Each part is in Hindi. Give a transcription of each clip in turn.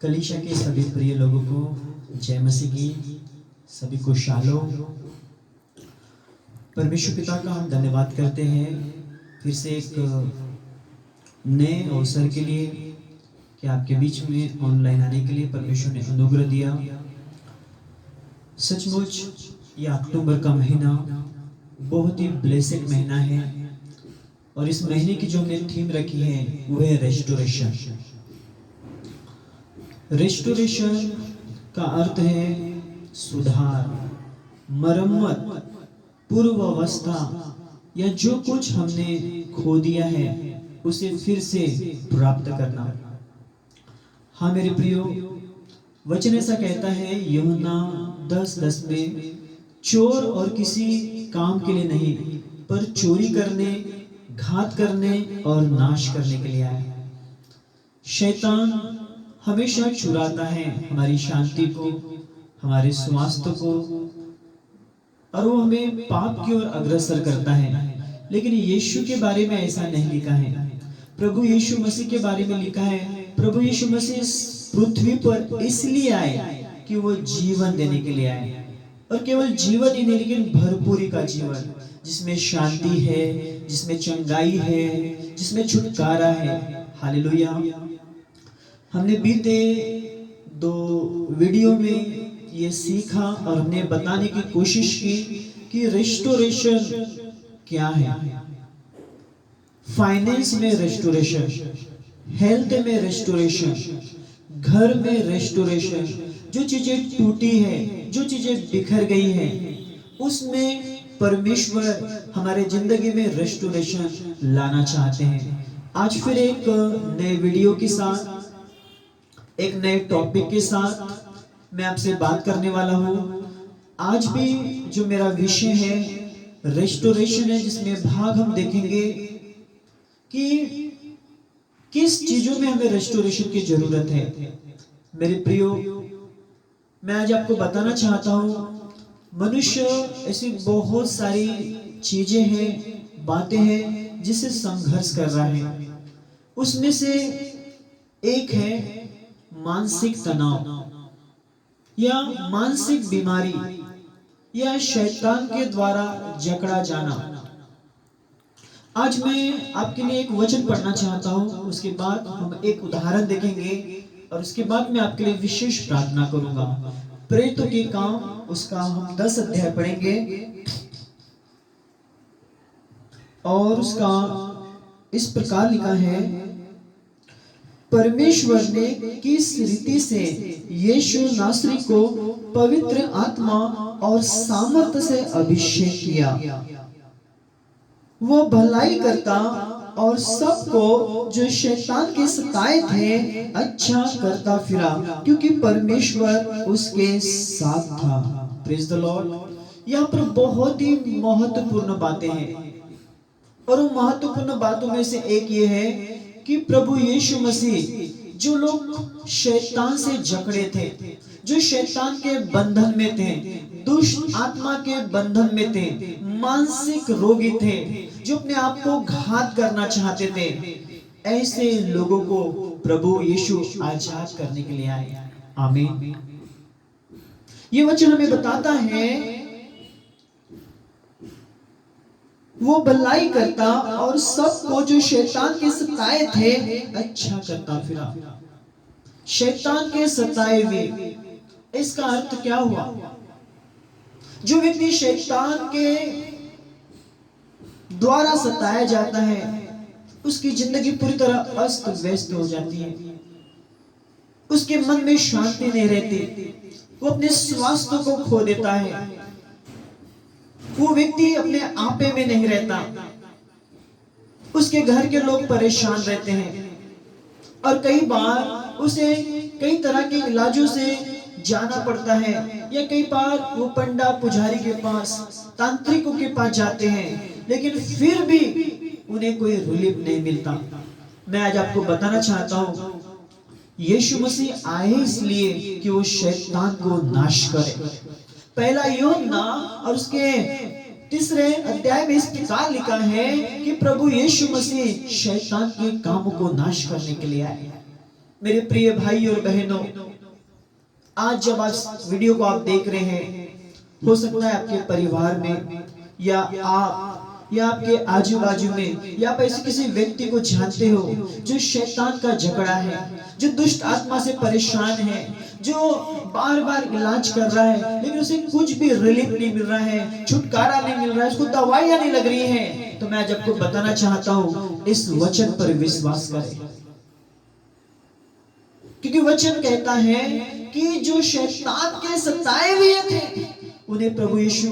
कलीसिया के सभी प्रिय लोगों को जय मसीह की, सभी को शालोम। परमेश्वर पिता का हम धन्यवाद करते हैं फिर से एक नए अवसर के लिए कि आपके बीच में ऑनलाइन आने के लिए परमेश्वर ने अनुग्रह दिया। सचमुच ये अक्टूबर का महीना बहुत ही ब्लेसेड महीना है और इस महीने की जो हमने थीम रखी है वो है रेस्टोरेशन। रेस्टोरेशन का अर्थ है सुधार, मरम्मत, पूर्व अवस्था या जो कुछ हमने खो दिया है उसे फिर से प्राप्त करना। हाँ मेरे प्रियो, वचन ऐसा कहता है यूहन्ना 10:10 में, चोर और किसी काम के लिए नहीं पर चोरी करने, घात करने और नाश करने के लिए आया। शैतान हमेशा चुराता है हमारी शांति को, हमारे स्वास्थ्य को, और वो हमें पाप की ओर अग्रसर करता है। लेकिन यीशु के बारे में ऐसा नहीं लिखा है। प्रभु यीशु मसीह के बारे में लिखा है, प्रभु यीशु मसीह इस पृथ्वी पर इसलिए आए कि वो जीवन देने के लिए आए, और केवल जीवन ही नहीं लेकिन भरपूरी का जीवन, जिसमें शांति है, जिसमें चंगाई है, जिसमें छुटकारा है। हालेलुया। हमने बीते 2 वीडियो में ये सीखा और हमने बताने की कोशिश की कि रेस्टोरेशन क्या है। फाइनेंस में रेस्टोरेशन, हेल्थ में रेस्टोरेशन, घर में रेस्टोरेशन, जो चीजें टूटी है, जो चीजें बिखर गई है, उसमें परमेश्वर हमारे जिंदगी में रेस्टोरेशन लाना चाहते हैं। आज फिर एक नए वीडियो के साथ, एक नए टॉपिक के साथ मैं आपसे बात करने वाला हूँ। आज भी जो मेरा विषय है रेस्टोरेशन है, जिसमें भाग हम देखेंगे कि किस चीजों में हमें रेस्टोरेशन की जरूरत है। मेरे प्रियो, मैं आज आपको बताना चाहता हूँ, मनुष्य ऐसी बहुत सारी चीजें हैं, बातें हैं जिससे संघर्ष कर रहा है। उसमें से एक है मानसिक तनाव या मानसिक बीमारी या शैतान के द्वारा जकड़ा जाना। आज मैं आपके लिए एक वचन पढ़ना चाहता हूं, उसके बाद हम एक उदाहरण देखेंगे और उसके बाद मैं आपके लिए विशेष प्रार्थना करूंगा। प्रेरितों के काम उसका हम 10 अध्याय पढ़ेंगे और उसका इस प्रकार लिखा है, परमेश्वर ने किस रीति से यीशु नासरी को पवित्र आत्मा और सामर्थ्य से अभिषेक किया। वो भलाई करता और सबको जो शैतान के सताए थे अच्छा करता फिरा, क्योंकि परमेश्वर उसके साथ था। Praise the Lord. यहाँ पर बहुत ही महत्वपूर्ण बातें हैं और उन महत्वपूर्ण बातों में से एक ये है कि प्रभु यीशु मसीह, जो लोग शैतान से जकड़े थे, जो शैतान के बंधन में थे, दुष्ट आत्मा के बंधन में थे, मानसिक रोगी थे, जो अपने आप को घात करना चाहते थे, ऐसे लोगों को प्रभु यीशु आजाद करने के लिए आए। आमीन। ये वचन हमें बताता है वो भलाई करता और सबको जो शैतान के सताए थे अच्छा करता फिरा। शैतान के सताए हुए, इसका अर्थ क्या हुआ? जो व्यक्ति शैतान के द्वारा सताया जाता है उसकी जिंदगी पूरी तरह अस्त व्यस्त हो जाती है, उसके मन में शांति नहीं रहती, वो अपने स्वास्थ्य को खो देता है, वो व्यक्ति अपने आपे में नहीं रहता, उसके घर के लोग परेशान रहते हैं और कई बार उसे कई तरह के इलाजों से जाना पड़ता है, या कई बार वो पंडा पुजारी के पास, तांत्रिकों के पास जाते हैं, लेकिन फिर भी उन्हें कोई रिलीफ नहीं मिलता। मैं आज आपको बताना चाहता हूँ, यीशु मसीह आए इसलिए कि वो शैतान को नाश करे। पहला यूहन्ना और उसके 3 अध्याय में इस प्रकार लिखा है कि प्रभु यीशु मसीह शैतान के कामों को नाश करने के लिए आए। मेरे प्रिय भाई और बहनों, आज जब आज वीडियो को आप देख रहे हैं, हो सकता है आपके परिवार में या आप या आपके आजू बाजू में या आप ऐसे किसी व्यक्ति को जानते हो जो शैतान का झगड़ा है, जो दुष्ट आत्मा से परेशान है, जो बार बार इलाज कर रहा है लेकिन उसे कुछ भी रिलीफ नहीं मिल रहा है, छुटकारा नहीं मिल रहा है, उसको दवाइयां नहीं लग रही है। तो मैं आज आपको बताना चाहता हूं, इस वचन पर विश्वास करें, क्योंकि वचन कहता है कि जो शैतान के सताए हुए थे उन्हें प्रभु यीशु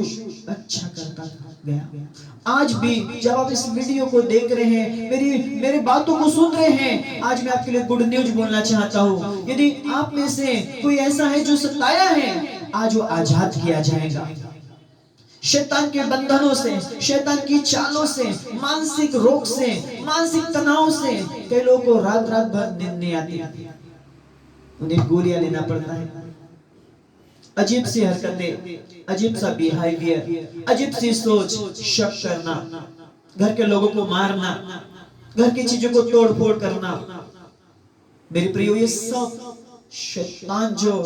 अच्छा करता गया। आज भी जब आप इस वीडियो को देख रहे हैं, मेरी बातों को सुन रहे हैं, आज मैं आपके लिए गुड न्यूज बोलना चाहता हूं। यदि आप में से कोई ऐसा है जो सताया है, आज वो आजाद किया जाएगा शैतान के बंधनों से, शैतान की चालों से, मानसिक रोग से, मानसिक तनाव से। कई लोगों को रात रात भर नींद नहीं आती, उन्हें गोलियां लेना पड़ता है, अजीब सी हरकतें, अजीब सा बिहेवियर, अजीब सी सोच, शक करना, घर के लोगों को मारना, घर की चीजों को तोड़ फोड़ करना। मेरे प्रियो, ये सब शैतान जो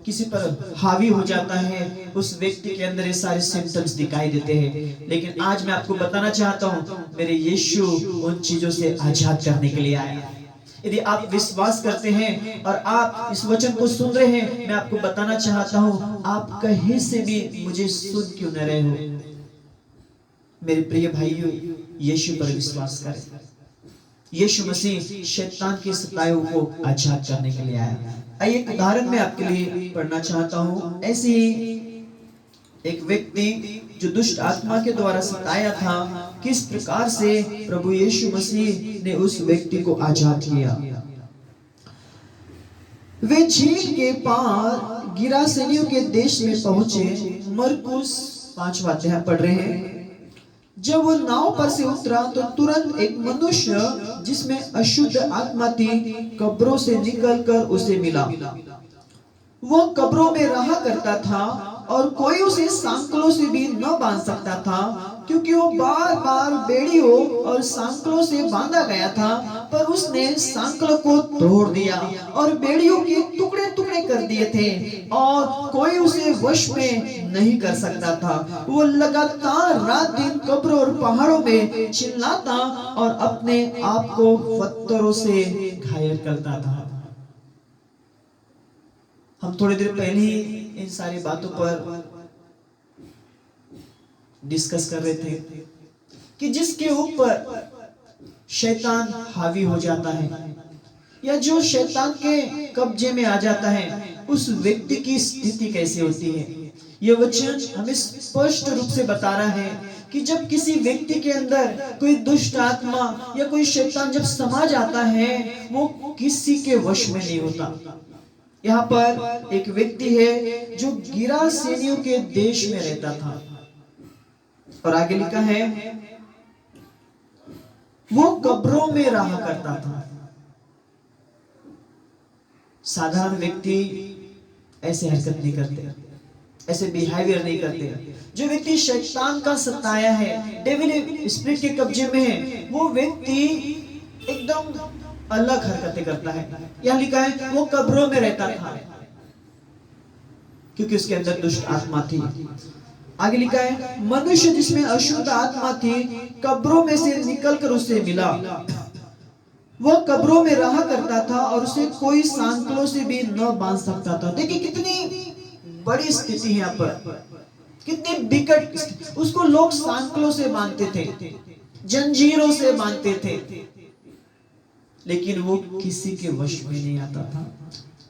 किसी पर हावी हो जाता है, उस व्यक्ति के अंदर ये सारे सिम्टम्स दिखाई देते हैं। लेकिन आज मैं आपको बताना चाहता हूं, मेरे यीशु उन चीजों से आजाद करने के लिए आया। यदि आप विश्वास करते हैं और आप इस वचन को सुन रहे हैं, मैं आपको बताना चाहता हूं, आप कहीं से भी मुझे सुन क्यों न रहे हो, मेरे प्रिय भाइयों, यीशु पर विश्वास करें। यीशु मसीह शैतान के सताए को आजाद करने के लिए आया। आइए एक उदाहरण मैं आपके लिए पढ़ना चाहता हूं। ऐसे ही एक व्यक्ति जो दुष्ट आत्मा के द्वारा सताया था, किस प्रकार से प्रभु यीशु मसीह ने उस व्यक्ति को आजाद किया। वे झील के पार गिरासेनियों के देश में पहुंचे। मरकुस 5वां अध्याय पढ़ रहे हैं। जब वो नाव पर से उतरा तो तुरंत एक मनुष्य जिसमें अशुद्ध आत्मा थी कब्रों से निकलकर उसे मिला। वो कब्रों में रहा करता था और कोई उसे सांकलों से भी न बांध सकता था, क्योंकि वो बार बार बेड़ियों और सांकलों से बांधा गया था। पर उसने सांकलों को तोड़ दिया और बेड़ियों के टुकड़े टुकड़े कर दिए थे और कोई उसे वश में नहीं कर सकता था। वो लगातार रात दिन कब्रों और पहाड़ों में चिल्लाता और अपने आप को पत्थरों से घायल करता था। हम थोड़ी देर पहले ही इन सारी बातों पर डिस्कस कर रहे थे कि जिसके ऊपर शैतान हावी हो जाता है या जो शैतान के कब्जे में आ जाता है, उस व्यक्ति की स्थिति कैसे होती है। यह वचन हमें स्पष्ट रूप से बता रहा है कि जब किसी व्यक्ति के अंदर कोई दुष्ट आत्मा या कोई शैतान जब समा जाता है, वो किसी के वश में नहीं होता। यहाँ पर एक व्यक्ति है जो गिरासेनियों के देश में रहता था और आगे लिखा है वो कब्रों में रहा करता था। साधारण व्यक्ति ऐसे हरकत नहीं करते, ऐसे बिहेवियर नहीं करते। जो व्यक्ति शैतान का सताया है, डेविल स्पिरिट के कब्जे में है, वो व्यक्ति एकदम अलग हरकतें करता है। यह लिखा है वो कब्रों में रहता था क्योंकि उसके अंदर दुष्ट आत्मा थी। आगे लिखा है मनुष्य जिसमें अशुद्ध आत्मा थी कब्रों में से निकलकर उसे मिला। वह कब्रों में रहा करता था और उसे कोई सांकलों से भी न बांध सकता था। देखिए कितनी बड़ी स्थिति है यहाँ पर, कितनी विकट। उसको लोग सांकलों से बांधते थे, जंजीरों से बांधते थे, लेकिन वो किसी के वश में नहीं आता था।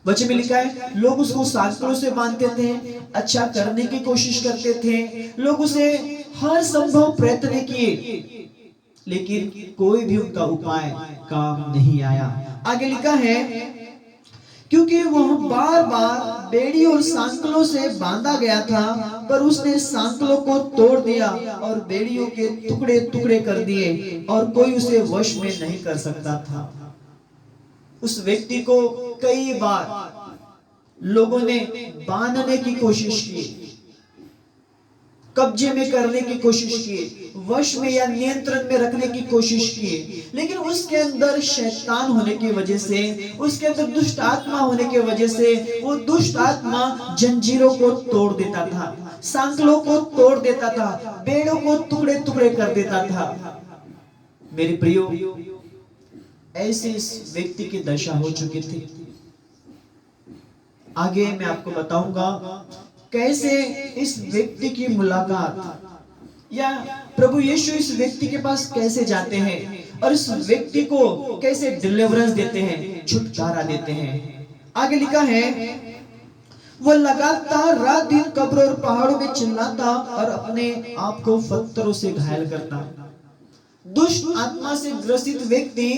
वचन में लिखा है लोग उसको सांकलों से बांधते थे, अच्छा करने की कोशिश करते थे, लोग उसे हर संभव प्रयत्न किए, लेकिन कोई भी उनका उपाय काम नहीं आया। आगे लिखा है क्योंकि वह बार बार बेड़ी और सांकलों से बांधा गया था, पर उसने सांकलों को तोड़ दिया और बेड़ियों के टुकड़े टुकड़े कर दिए और कोई उसे वश में नहीं कर सकता था। उस व्यक्ति को कई बार लोगों ने बांधने की कोशिश की, कब्जे में करने की कोशिश की, वश में या नियंत्रण में रखने की कोशिश की, लेकिन उसके अंदर शैतान होने की वजह से, उसके अंदर दुष्ट आत्मा होने की वजह से वो दुष्ट आत्मा जंजीरों को तोड़ देता था, सांकलों को तोड़ देता था, बेड़ों को टुकड़े टुकड़े कर देता था। मेरे प्रियो, ऐसे इस व्यक्ति की दशा हो चुकी थी। आगे मैं आपको बताऊंगा कैसे इस व्यक्ति की मुलाकात या प्रभु यीशु इस व्यक्ति के पास कैसे जाते हैं और इस व्यक्ति को कैसे डिलीवरेंस देते हैं, छुटकारा देते हैं। आगे लिखा है, वो लगातार रात दिन कब्रों और पहाड़ों में चिल्लाता और अपने आप को पत्थरों से घायल करता। दुष्ट आत्मा से ग्रसित व्यक्ति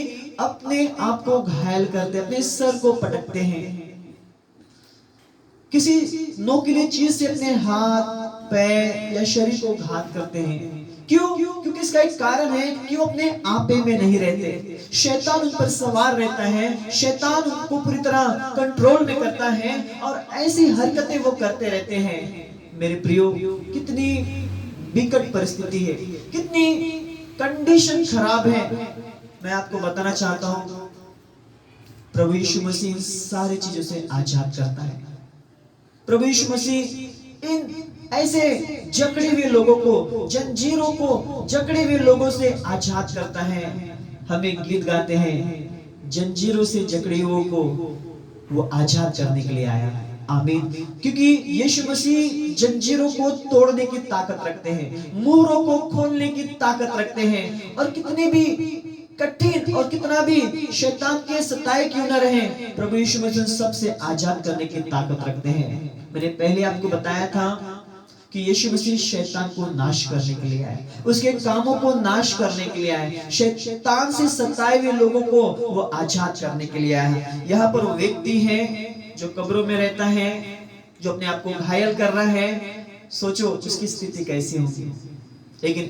अपने आप को घायल करते, अपने सर को पटकते हैं, किसी नोकीली चीज से अपने हाथ, पैर या शरीर को घात करते हैं। क्यों? क्योंकि इसका एक कारण है कि वो अपने आपे में नहीं रहते, शैतान उन पर सवार रहता है, शैतान उनको पूरी तरह कंट्रोल में करता है और ऐसी हरकतें वो करते रहते हैं। मेरे प्रियो, कितनी विकट परिस्थिति है, कितनी कंडीशन खराब है। मैं आपको बताना चाहता हूं, प्रभु यीशु मसीह सारी चीजों से आजाद करता है। प्रभु यीशु मसीह इन ऐसे जकड़े हुए लोगों को, जंजीरों को जकड़े हुए लोगों से आजाद करता है। हम एक गीत गाते हैं, जंजीरों से जकड़े हुए को वो आजाद करने के लिए आया है। आमीन। क्योंकि यीशु मसीह जंजीरों को तोड़ने की ताकत रखते हैं, मोहरों को खोलने की ताकत रखते हैं, और कितने भी कठिन और कितना भी शैतान के सताए क्यों न रहे, प्रभु यीशु मसीह सबसे आजाद करने की ताकत रखते हैं। मैंने पहले आपको बताया था कि यीशु मसीह शैतान को नाश करने के लिए आए, उसके कामों को नाश करने के लिए आए, शैतान से सताए हुए लोगों को वो आजाद करने के लिए आए। यहाँ पर वो व्यक्ति है जो कब्रों में रहता है, जो अपने आप को घायल कर रहा है। सोचो उसकी स्थिति कैसी होगी। लेकिन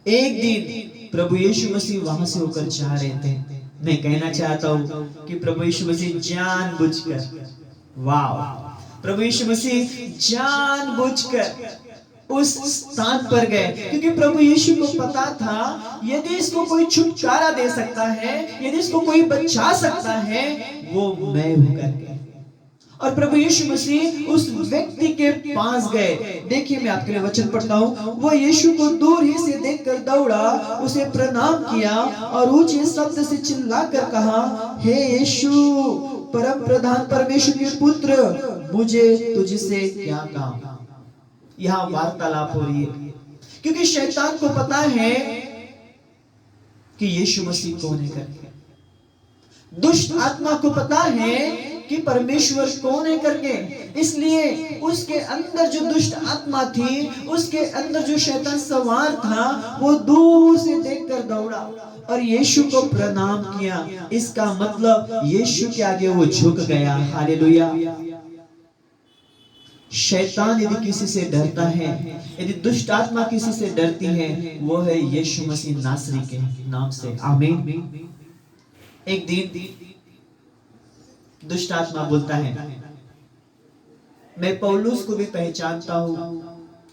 एक दिन प्रभु यीशु मसीह वहां से होकर जा रहे थे। मैं कहना चाहता हूं कि प्रभु यीशु मसीह जानबूझकर, वाह, प्रभु यीशु मसीह जानबूझकर उस स्थान पर गए, क्योंकि प्रभु यीशु को पता था यदि इसको कोई छुटकारा दे सकता है, यदि इसको कोई बचा सकता है, वो मैं हूं करके। और प्रभु यीशु मसीह उस व्यक्ति के पास गए। देखिए मैं आपके लिए वचन पढ़ता हूं। वो यीशु को दूर ही से देखकर दौड़ा, उसे प्रणाम किया और ऊंचे शब्द से चिल्लाकर कहा, हे यीशु, परम प्रधान परमेश्वर के पुत्र, मुझे तुझसे क्या काम। यहाँ वार्तालाप हो रही है, क्योंकि शैतान को पता है कि यीशु मसीह कौन है करके। दुष्ट आत्मा को पता है कि परमेश्वर कौन है करके, इसलिए उसके अंदर जो दुष्ट आत्मा थी, उसके अंदर जो शैतान सवार था, वो दूर से देखकर दौड़ा और यीशु को प्रणाम किया। इसका मतलब यीशु के आगे वो झुक गया। हालेलुया। शैतान यदि किसी से डरता है, यदि दुष्ट आत्मा किसी से डरती है, वो है यीशु मसीह नासरी के नाम से। आमीन। एक दिन दुष्ट आत्मा बोलता है, मैं पौलुस को भी पहचानता हूं,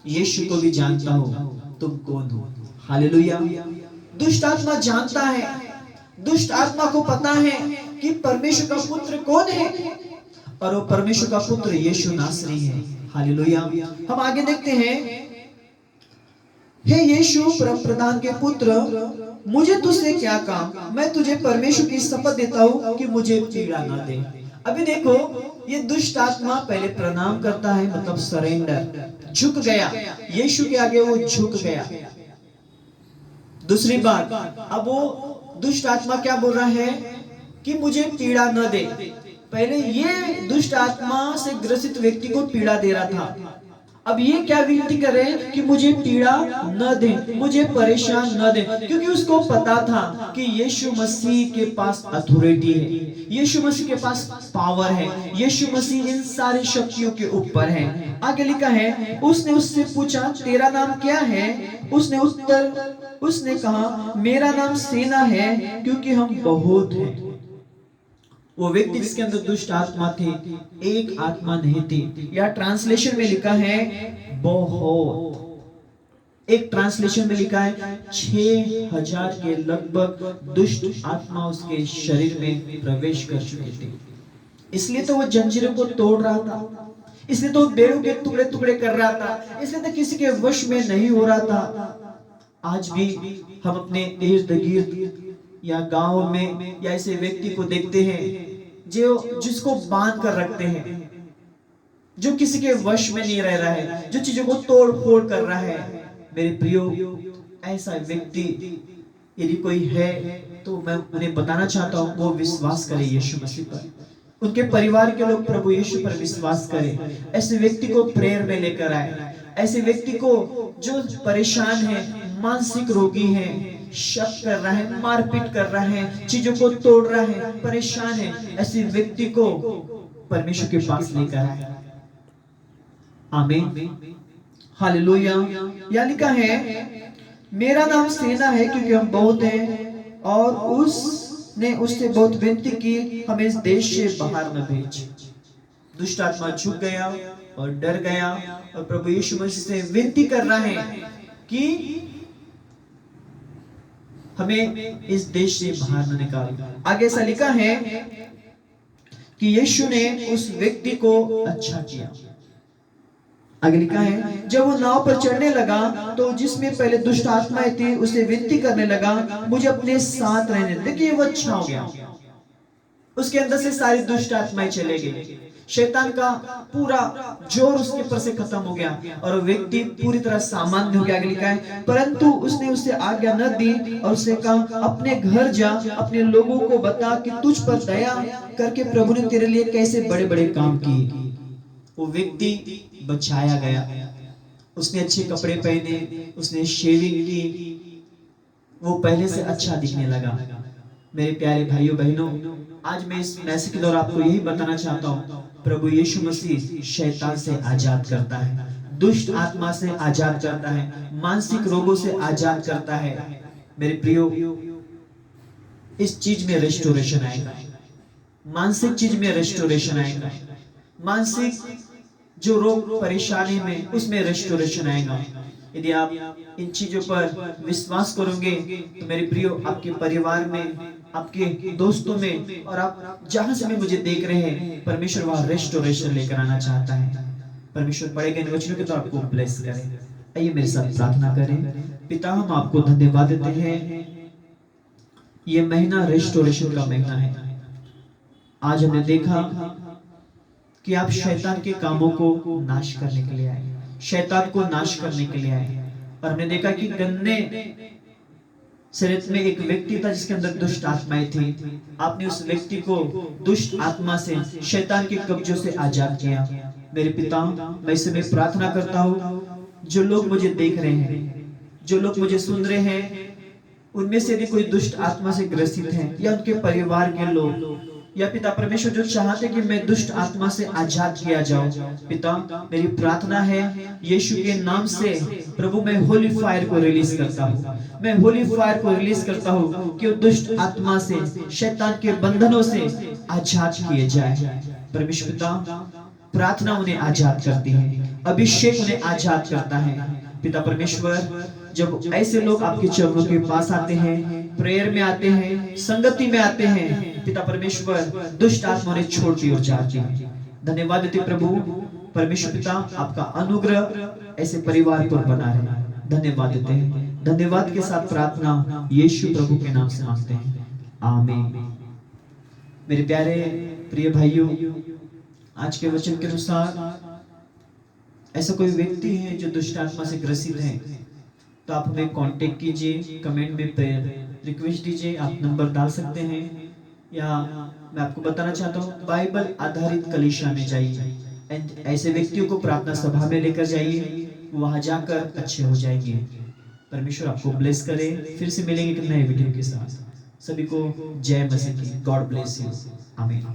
यीशु को भी जानता हूं, तुम कौन हो। हालेलुया। दुष्ट आत्मा जानता है, दुष्ट आत्मा को पता है कि परमेश्वर का पुत्र कौन है, और वो परमेश्वर का पुत्र यीशु नासरी है। हालेलुया। हम आगे देखते हैं, हे यीशु परम प्रधान के पुत्र, मुझे तुझसे क्या काम, मैं तुझे परमेश्वर की शपथ देता हूं कि मुझे पीड़ा ना दे। अभी देखो, ये दुष्ट आत्मा पहले प्रणाम करता है, मतलब सरेंडर, झुक गया, यीशु के आगे वो झुक गया। दूसरी बात, अब वो दुष्ट आत्मा क्या बोल रहा है कि मुझे पीड़ा न दे। पहले ये दुष्ट आत्मा से ग्रसित व्यक्ति को पीड़ा दे रहा था, अब ये क्या विनती कर रहे हैं कि मुझे पीड़ा न दे, मुझे परेशान न दे, क्योंकि उसको पता था कि यीशु मसीह के पास अथॉरिटी है, यीशु मसीह के पास पावर है, यीशु मसीह इन सारी शक्तियों के ऊपर है। आगे लिखा है, उसने उससे पूछा, तेरा नाम क्या है? उसने कहा, मेरा नाम सेना है, क्योंकि हम बहुत हैं। वो व्यक्ति जिसके अंदर दुष्ट आत्मा थी, एक आत्मा नहीं थी। या ट्रांसलेशन में लिखा है बहुत, एक ट्रांसलेशन में लिखा है 6000 के लगभग दुष्ट आत्मा उसके शरीर में प्रवेश कर चुके थे। इसलिए तो वो जंजीरों को तोड़ रहा था, इसलिए तो बेड़ों के टुकड़े टुकड़े कर रहा था, इसलिए तो किसी के वश में नहीं हो रहा था। आज भी हम अपने इर्द गिर्द या गांव में या ऐसे व्यक्ति को देखते हैं जो जिसको बांध कर रखते हैं, जो किसी के वश में नहीं रह रहा है, जो चीजों को तोड़ फोड़ कर रहा है। मेरे प्रियो, ऐसा व्यक्ति यदि कोई है तो मैं उन्हें बताना चाहता हूं, वो विश्वास करे यीशु मसीह पर, उनके परिवार के लोग प्रभु यीशु पर विश्वास करें। ऐसे व्यक्ति को प्रेयर में लेकर आए, ऐसे व्यक्ति को जो परेशान है, मानसिक रोगी है, शक कर रहा है, मारपीट कर रहा है, चीजों को तोड़ रहा है, परेशान है, ऐसे व्यक्ति को परमेश्वर के पास लेकर आए। आमीन, हालेलुया। या लिखा है मेरा नाम सेना है क्योंकि हम बहुत हैं, और उसने उससे बहुत विनती की हमें इस देश से बाहर न भेज। दुष्ट आत्मा झुक गया और डर गया और प्रभु यीशु मसीह से विनती कर रहा है कि हमें इस देश से बाहर न निकाल। आगे ऐसा लिखा है कि यीशु ने उस व्यक्ति को अच्छा किया। आगे लिखा है जब वो नाव पर चढ़ने लगा तो जिसमें पहले दुष्ट आत्माएं थी उसे विनती करने लगा मुझे अपने साथ रहने। देखिए वो अच्छा हो गया, उसके अंदर से सारी दुष्ट आत्माएं चले गई, शैतान का पूरा जोर उसके ऊपर से खत्म हो गया और व्यक्ति पूरी तरह सामान्य हो गया। आगे लिखा है परंतु उसने उसे आज्ञा न दी और उसे कहा अपने घर जा, अपने लोगों को बता कि तुझ पर दया करके प्रभु ने तेरे लिए कैसे बड़े बड़े काम किए। वो व्यक्ति बचाया गया, उसने अच्छे कपड़े पहने, उसने शेविंग की, वो पहले से अच्छा दिखने लगा। मेरे प्यारे भाइयों बहनों, आज मैं इस मैसेज के द्वारा आपको यही बताना चाहता हूँ, प्रभु यीशु मसीह शैतान से आजाद करता है, दुष्ट आत्मा से आजाद करता है, मानसिक रोगों से आजाद करता है। मेरे प्रियो, इस चीज में रेस्टोरेशन आएगा, मानसिक चीज में रेस्टोरेशन आएगा, मानसिक जो रोग परेशानी में उसमें रेस्टोरेशन आएगा। यदि आप इन चीजों पर विश्वास करोगे तो मेरे प्रियो, आपके परिवार में, आपके दोस्तों में, और आप जहां से भी मुझे देख रहे हैं, परमेश्वर वहां रेस्टोरेशन लेकर आना चाहता है। परमेश्वर पढ़े गए वचनों के द्वारा आपको ब्लेस करे। आइए मेरे साथ प्रार्थना करें। पिता, हम आपको धन्यवाद देते हैं, ये महीना रेस्टोरेशन का महीना है। आज हमने देखा कि आप शैतान के कामों को नाश करने के लिए आए, शैतान को नाश करने के लिए आए। और हमने देखा कि गन्ने शरीर में एक व्यक्ति था जिसके अंदर दुष्ट आत्माएं थी। आपने उस व्यक्ति को दुष्ट आत्मा से, शैतान के कब्जों से आजाद किया। मेरे पिता, मैं इस समय प्रार्थना करता हूँ, जो लोग मुझे देख रहे हैं, जो लोग मुझे सुन रहे हैं, उनमें से यदि कोई दुष्ट आत्मा से ग्रसित है या उनके परिवार के लोग, या पिता परमेश्वर जो चाहते कि मैं दुष्ट आत्मा से आजाद किया जाऊं, पिता मेरी प्रार्थना है यीशु के नाम से प्रभु मैं होली फायर को रिलीज करता हूं, मैं होली फायर को रिलीज करता हूं कि वो दुष्ट आत्मा से, शैतान के बंधनों से आजाद किए जाए। परमेश्वर पिता, प्रार्थना उन्हें आजाद करती है, अभिषेक उन्हें आजाद करता है। पिता परमेश्वर, जब ऐसे लोग आपके चरणों के पास आते हैं, प्रेयर में आते हैं, संगति में आते हैं, पिता परमेश्वर दुष्ट आत्मा ने छोड़ दी और जाती है। धन्यवाद देते प्रभु परमेश्वर पिता, आपका अनुग्रह ऐसे परिवार पर बना रहे। धन्यवाद देते हैं, धन्यवाद के साथ प्रार्थना यीशु प्रभु के नाम से मांगते हैं, आमीन। मेरे प्यारे प्रिय भाइयों, आज के वचन के अनुसार ऐसा कोई व्यक्ति है जो दुष्ट आत्मा से ग्रसित है तो आप हमें कांटेक्ट कीजिए, कमेंट में प्रेयर रिक्वेस्ट दीजिए, आप नंबर डाल सकते हैं। या मैं आपको बताना चाहता हूँ, बाइबल आधारित कलीसिया में जाइए, ऐसे व्यक्तियों को प्रार्थना सभा में लेकर जाइए, वहां जाकर अच्छे हो जाएंगे। परमेश्वर आपको ब्लेस करे। फिर से मिलेंगे एक नए वीडियो के साथ। सभी को जय मसीह की। God bless you. आमीन।